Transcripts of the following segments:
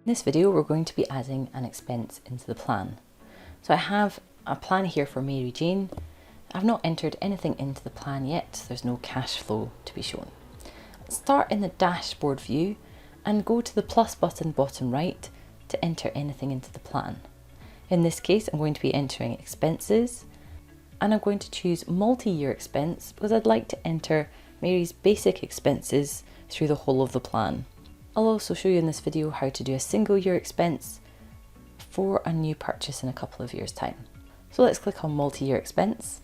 In this video, we're going to be adding an expense into the plan. So I have a plan here for Mary Jane. I've not entered anything into the plan yet, so there's no cash flow to be shown. Start in the dashboard view and go to the plus button bottom right to enter anything into the plan. In this case, I'm going to be entering expenses, and I'm going to choose multi-year expense because I'd like to enter Mary's basic expenses through the whole of the plan. I'll also show you in this video how to do a single year expense for a new purchase in a couple of years' time. So let's click on multi-year expense.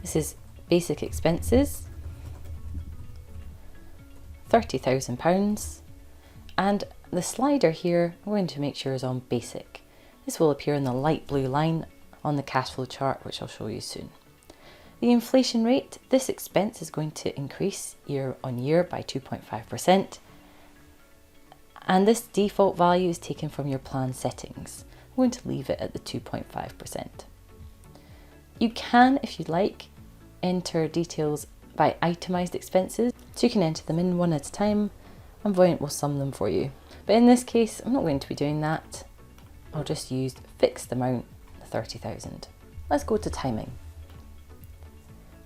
This is basic expenses, £30,000, and the slider here I'm going to make sure is on basic. This will appear in the light blue line on the cash flow chart, which I'll show you soon. The inflation rate, this expense is going to increase year on year by 2.5%. And this default value is taken from your plan settings. I'm going to leave it at the 2.5%. You can, if you'd like, enter details by itemised expenses. So you can enter them in one at a time and Voyant will sum them for you. But in this case, I'm not going to be doing that. I'll just use fixed amount, 30,000. Let's go to timing.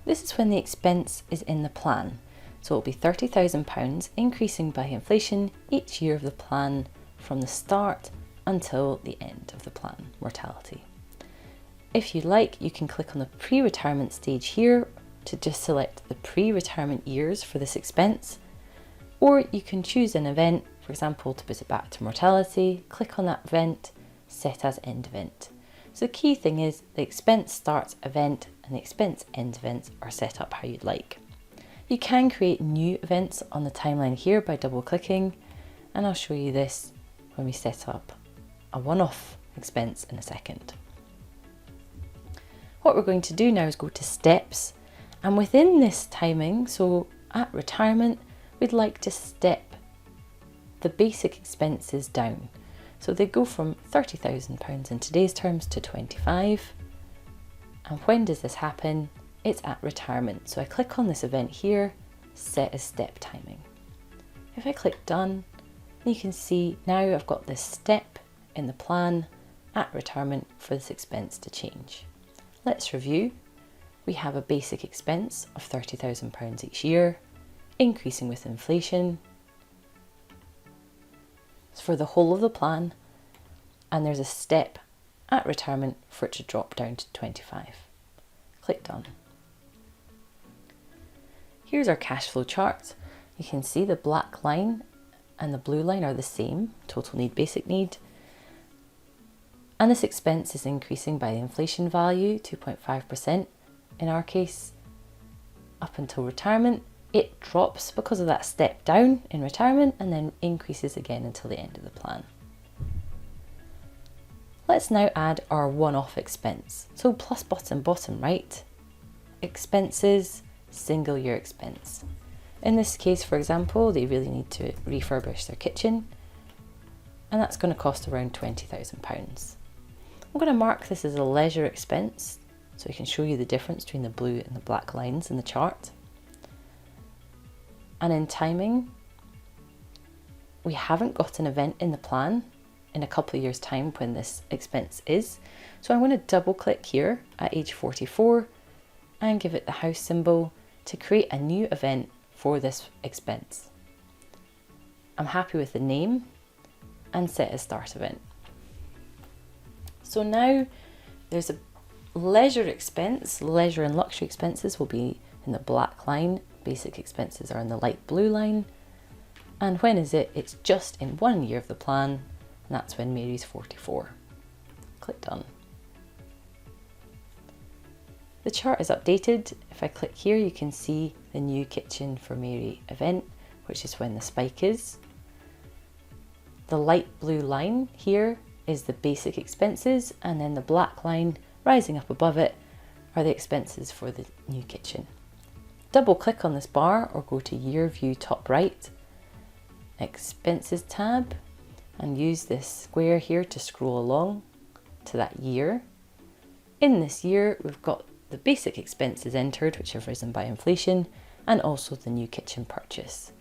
This is when the expense is in the plan. So it'll be £30,000 increasing by inflation each year of the plan from the start until the end of the plan mortality. If you like, you can click on the pre-retirement stage here to just select the pre-retirement years for this expense, or you can choose an event, for example, to put it back to mortality, click on that event, set as end event. So the key thing is the expense starts event and the expense end events are set up how you'd like. You can create new events on the timeline here by double clicking, and I'll show you this when we set up a one-off expense in a second. What we're going to do now is go to steps, and within this timing, so at retirement, we'd like to step the basic expenses down. So they go from £30,000 in today's terms to 25. And when does this happen? It's at retirement. So I click on this event here, set as step timing. If I click done, you can see now I've got this step in the plan at retirement for this expense to change. Let's review. We have a basic expense of £30,000 each year, increasing with inflation for the whole of the plan, and there's a step at retirement for it to drop down to 25. Click done. Here's our cash flow chart. You can see the black line and the blue line are the same, total need, basic need. And this expense is increasing by the inflation value, 2.5% in our case, up until retirement. It drops because of that step down in retirement and then increases again until the end of the plan. Let's now add our one-off expense. So plus button bottom right, expenses, single year expense. In this case, for example, they really need to refurbish their kitchen, and that's going to cost around £20,000. I'm going to mark this as a leisure expense so I can show you the difference between the blue and the black lines in the chart. And in timing, we haven't got an event in the plan in a couple of years' time when this expense is. So I'm going to double click here at age 44 and give it the house symbol to create a new event for this expense. I'm happy with the name and set as start event. So now there's a leisure expense. Leisure and luxury expenses will be in the black line. Basic expenses are in the light blue line. And when is it? It's just in 1 year of the plan, and that's when Mary's 44. Click done. The chart is updated. If I click here, you can see the new kitchen for Mary event, which is when the spike is. The light blue line here is the basic expenses, and then the black line rising up above it are the expenses for the new kitchen. Double click on this bar or go to year view top right, expenses tab, and use this square here to scroll along to that year. In this year, we've got the basic expenses entered, which have risen by inflation, and also the new kitchen purchase.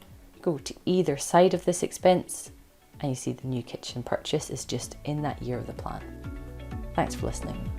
Go to either side of this expense and you see the new kitchen purchase is just in that year of the plan. Thanks for listening.